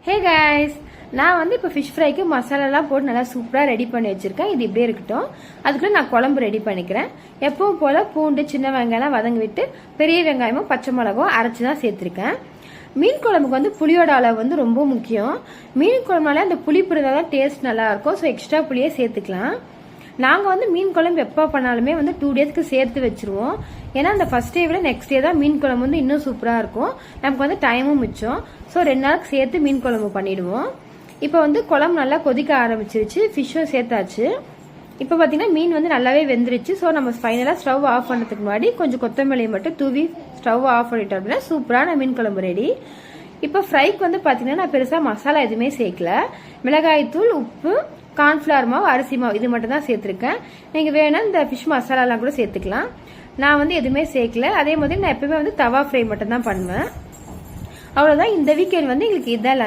Hey guys, நான் வந்து இப்போ ஃபிஷ் ஃப்ரைக்கு மசாலாலாம் போட்டு நல்லா சூப்பராக ரெடி பண்ணி வச்சுருக்கேன். இது இப்படியே இருக்கட்டும். அதுக்குள்ளே நான் குழம்பு ரெடி பண்ணிக்கிறேன். எப்பவும் போல் பூண்டு சின்ன வெங்காயம்லாம் வதங்கி விட்டு பெரிய வெங்காயமும் பச்சை மிளகும் அரைச்சி தான் சேர்த்துருக்கேன். மீன் குழம்புக்கு வந்து புளியோட அளவு வந்து ரொம்ப முக்கியம். மீன் குழம்புனாலே அந்த புளிப்பு இருந்தால் தான் டேஸ்ட் நல்லாயிருக்கும். ஸோ எக்ஸ்ட்ரா புளியே சேர்த்துக்கலாம். நாங்கள் வந்து மீன் குழம்பு எப்போ பண்ணாலுமே வந்து 2 டேஸ்க்கு சேர்த்து வச்சுருவோம். ஏன்னா அந்த ஃபர்ஸ்ட் டே விட நெக்ஸ்ட் டே தான் மீன் குழம்பு வந்து இன்னும் சூப்பராக இருக்கும். நமக்கு வந்து டைமும் மிச்சம். ஸோ 2 நாளுக்கு சேர்த்து மீன் குழம்பு பண்ணிடுவோம். இப்போ வந்து குழம்பு நல்லா கொதிக்க ஆரம்பிச்சிருச்சு. ஃபிஷ்ஷும் சேர்த்தாச்சு. இப்போ பார்த்தீங்கன்னா மீன் வந்து நல்லாவே வெந்துருச்சு. ஸோ நம்ம ஃபைனலாக ஸ்டவ் ஆஃப் பண்ணுறதுக்கு முன்னாடி கொஞ்சம் கொத்தமல்லியை மட்டும் தூவி ஸ்டவ் ஆஃப் பண்ணிட்டோம் அப்படின்னா சூப்பரான மீன் குழம்பு ரெடி. இப்போ ஃப்ரைக்கு வந்து பார்த்தீங்கன்னா நான் பெருசாக மசாலா எதுவுமே சேர்க்கல. மிளகாய்த்தூள், உப்பு, கார்ன்ஃப்ளவர் மாவு, அரிசி மாவு இது மட்டும் தான் சேர்த்துருக்கேன். நீங்கள் வேணா இந்த ஃபிஷ் மசாலாலாம் கூட சேர்த்துக்கலாம். நான் வந்து எதுவுமே சேர்க்கல. அதே மாதிரி நான் எப்பவுமே வந்து தவா ஃப்ரை மட்டும் தான் பண்ணுவேன். அவ்வளோதான். இந்த வீக்கெண்ட் வந்து எங்களுக்கு இதான்